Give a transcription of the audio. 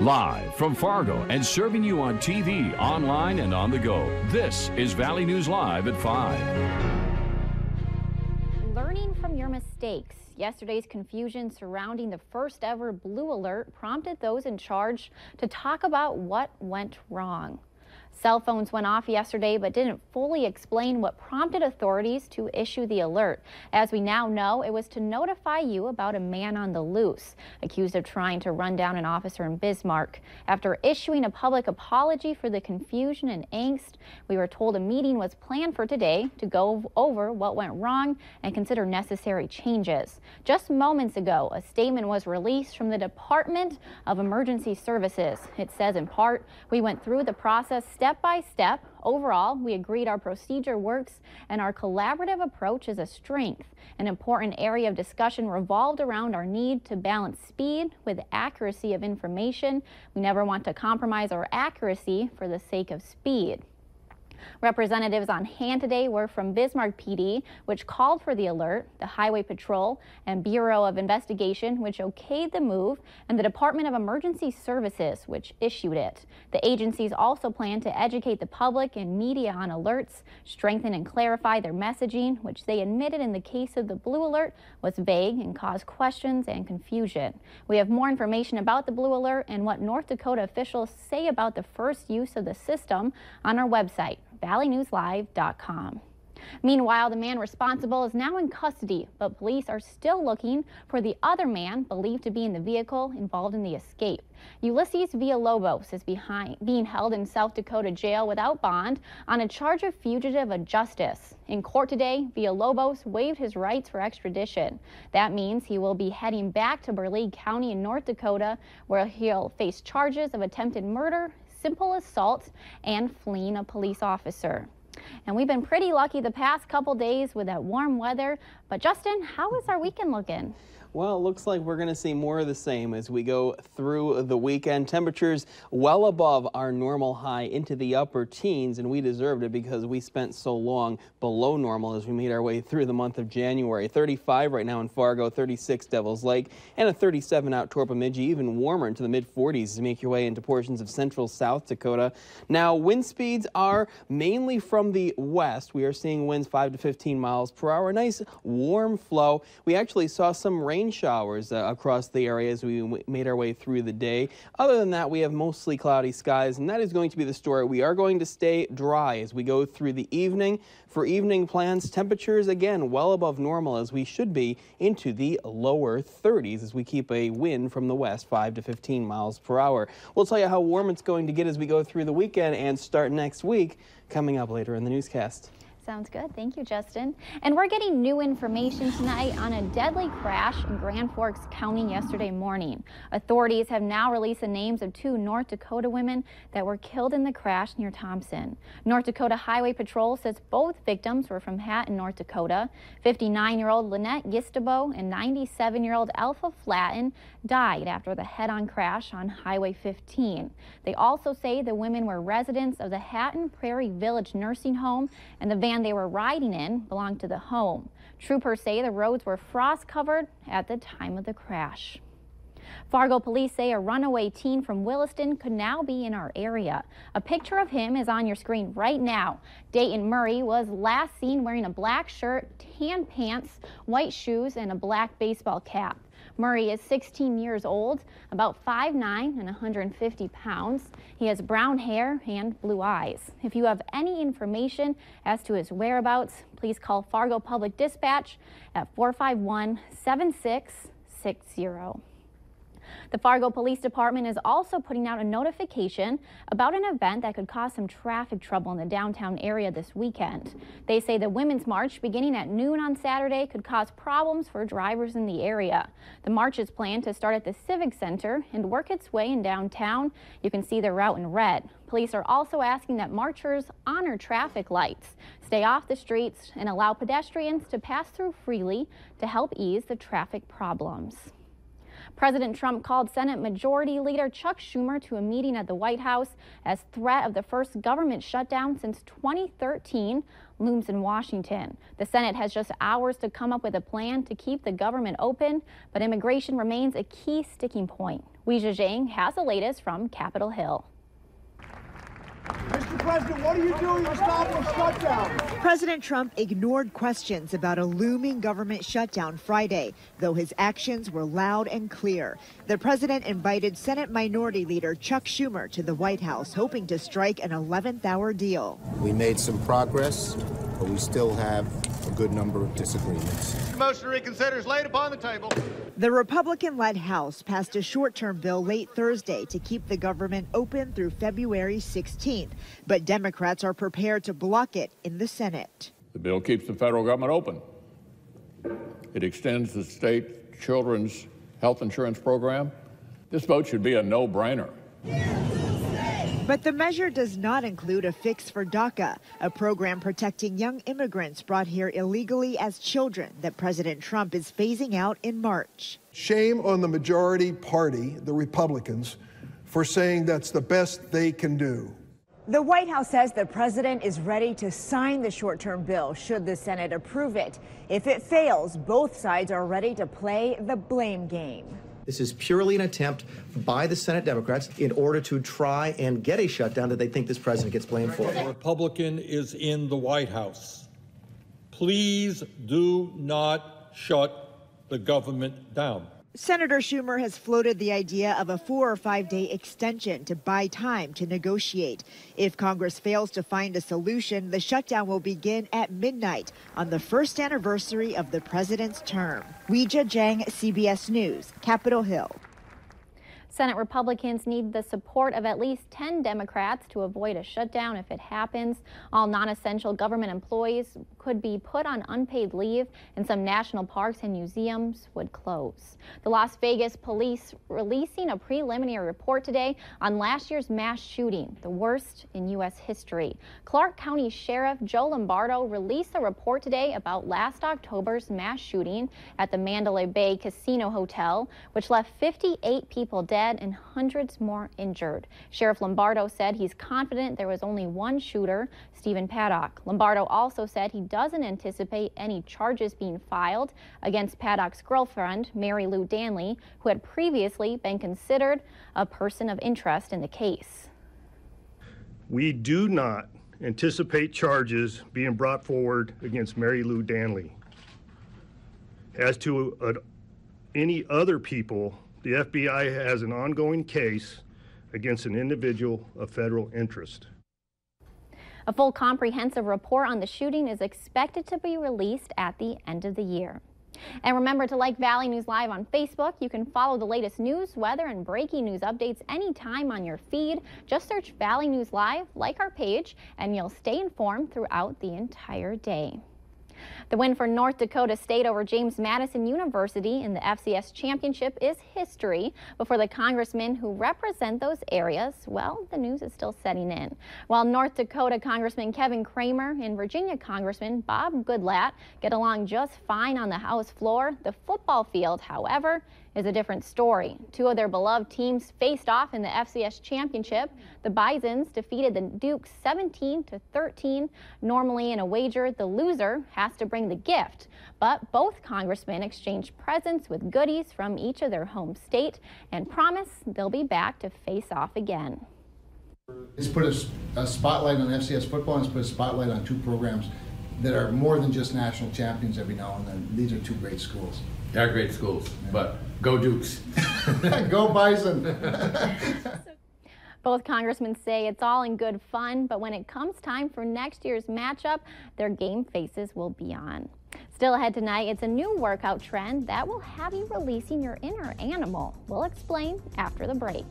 Live from Fargo and serving you on TV, online, and on the go. This is Valley News Live at 5. Learning from your mistakes. Yesterday's confusion surrounding the first ever Blue Alert prompted those in charge to talk about what went wrong. Cell phones went off yesterday but didn't fully explain what prompted authorities to issue the alert. As we now know, it was to notify you about a man on the loose, accused of trying to run down an officer in Bismarck. After issuing a public apology for the confusion and angst, we were told a meeting was planned for today to go over what went wrong and consider necessary changes. Just moments ago, a statement was released from the Department of Emergency Services. It says in part, "We went through the process step by step. Overall, we agreed our procedure works and our collaborative approach is a strength. An important area of discussion revolved around our need to balance speed with accuracy of information. We never want to compromise our accuracy for the sake of speed." Representatives on hand today were from Bismarck PD, which called for the alert, the Highway Patrol and Bureau of Investigation, which okayed the move, and the Department of Emergency Services, which issued it. The agencies also plan to educate the public and media on alerts, strengthen and clarify their messaging, which they admitted in the case of the Blue Alert was vague and caused questions and confusion. We have more information about the Blue Alert and what North Dakota officials say about the first use of the system on our website, valleynewslive.com. Meanwhile, the man responsible is now in custody, but police are still looking for the other man believed to be in the vehicle involved in the escape. Ulysses Villalobos is being held in South Dakota jail without bond on a charge of fugitive justice. In court today, Villalobos waived his rights for extradition. That means he will be heading back to Burleigh County in North Dakota, where he'll face charges of attempted murder, simple assault, and fleeing a police officer. And we've been pretty lucky the past couple days with that warm weather. But Justin, how is our weekend looking? Well, it looks like we're going to see more of the same as we go through the weekend. Temperatures well above our normal high into the upper teens, and we deserved it because we spent so long below normal as we made our way through the month of January. 35 right now in Fargo, 36 Devils Lake, and a 37 out toward Bemidji, even warmer into the mid-40s as you make your way into portions of central South Dakota. Now, wind speeds are mainly from the west. We are seeing winds 5 to 15 miles per hour. A nice warm flow. We actually saw some rain showers across the area as we made our way through the day. Other than that, we have mostly cloudy skies, and that is going to be the story. We are going to stay dry as we go through the evening. For evening plans, temperatures again well above normal as we should be into the lower 30s as we keep a wind from the west 5 to 15 miles per hour. We'll tell you how warm it's going to get as we go through the weekend and start next week coming up later in the newscast. Sounds good. Thank you, Justin. And we're getting new information tonight on a deadly crash in Grand Forks County yesterday morning. Authorities have now released the names of 2 North Dakota women that were killed in the crash near Thompson. North Dakota Highway Patrol says both victims were from Hatton, North Dakota. 59-year-old Lynette Gistabo and 97-year-old Alpha Flatten died after the head-on crash on Highway 15. They also say the women were residents of the Hatton Prairie Village Nursing Home, and the van they were riding in belonged to the home. Troopers say the roads were frost-covered at the time of the crash. Fargo police say a runaway teen from Williston could now be in our area. A picture of him is on your screen right now. Dayton Murray was last seen wearing a black shirt, tan pants, white shoes, and a black baseball cap. Murray is 16 years old, about 5'9" and 150 pounds. He has brown hair and blue eyes. If you have any information as to his whereabouts, please call Fargo Public Dispatch at 451-7660. The Fargo Police Department is also putting out a notification about an event that could cause some traffic trouble in the downtown area this weekend. They say the Women's March beginning at noon on Saturday could cause problems for drivers in the area. The march is planned to start at the Civic Center and work its way in downtown. You can see the route in red. Police are also asking that marchers honor traffic lights, stay off the streets, and allow pedestrians to pass through freely to help ease the traffic problems. President Trump called Senate Majority Leader Chuck Schumer to a meeting at the White House as threat of the first government shutdown since 2013 looms in Washington. The Senate has just hours to come up with a plan to keep the government open, but immigration remains a key sticking point. Wei Zhejiang has the latest from Capitol Hill. Mr. President, what are you doing to stop the shutdown? President Trump ignored questions about a looming government shutdown Friday, though his actions were loud and clear. The president invited Senate Minority Leader Chuck Schumer to the White House, hoping to strike an 11th-hour deal. We made some progress, but we still have a good number of disagreements. The motion to reconsider is laid upon the table. The Republican-led House passed a short-term bill late Thursday to keep the government open through February 16th, but Democrats are prepared to block it in the Senate. The bill keeps the federal government open. It extends the state children's health insurance program. This vote should be a no-brainer. But the measure does not include a fix for DACA, a program protecting young immigrants brought here illegally as children that President Trump is phasing out in March. Shame on the majority party, the Republicans, for saying that's the best they can do. The White House says the president is ready to sign the short-term bill should the Senate approve it. If it fails, both sides are ready to play the blame game. This is purely an attempt by the Senate Democrats in order to try and get a shutdown that they think this president gets blamed for. A Republican is in the White House. Please do not shut the government down. Senator Schumer has floated the idea of a 4 or 5 day extension to buy time to negotiate. If Congress fails to find a solution, the shutdown will begin at midnight on the first anniversary of the president's term. Wei Zhejiang, CBS News, Capitol Hill. Senate Republicans need the support of at least 10 Democrats to avoid a shutdown if it happens. All non-essential government employees could be put on unpaid leave, and some national parks and museums would close. The Las Vegas police releasing a preliminary report today on last year's mass shooting, the worst in U.S. history. Clark County Sheriff Joe Lombardo released a report today about last October's mass shooting at the Mandalay Bay Casino Hotel, which left 58 people dead and hundreds more injured. Sheriff Lombardo said he's confident there was only one shooter, Stephen Paddock. Lombardo also said he doesn't anticipate any charges being filed against Paddock's girlfriend, Mary Lou Danley, who had previously been considered a person of interest in the case. We do not anticipate charges being brought forward against Mary Lou Danley. As to any other people, the FBI has an ongoing case against an individual of federal interest. A full comprehensive report on the shooting is expected to be released at the end of the year. And remember to like Valley News Live on Facebook. You can follow the latest news, weather, and breaking news updates anytime on your feed. Just search Valley News Live, like our page, and you'll stay informed throughout the entire day. The win for North Dakota State over James Madison University in the FCS Championship is history, but for the congressmen who represent those areas, well, the news is still setting in. While North Dakota Congressman Kevin Cramer and Virginia Congressman Bob Goodlatte get along just fine on the House floor, the football field, however, is a different story. Two of their beloved teams faced off in the FCS Championship. The Bisons defeated the Dukes 17-13. Normally in a wager, the loser has to bring the gift, but both congressmen exchanged presents with goodies from each of their home state and promise they'll be back to face off again. It's put a spotlight on FCS football, and it's put a spotlight on two programs that are more than just national champions every now and then. These are two great schools. They're great schools, but go Dukes. Go Bison. Both congressmen say it's all in good fun, but when it comes time for next year's matchup, their game faces will be on. Still ahead tonight, it's a new workout trend that will have you releasing your inner animal. We'll explain after the break.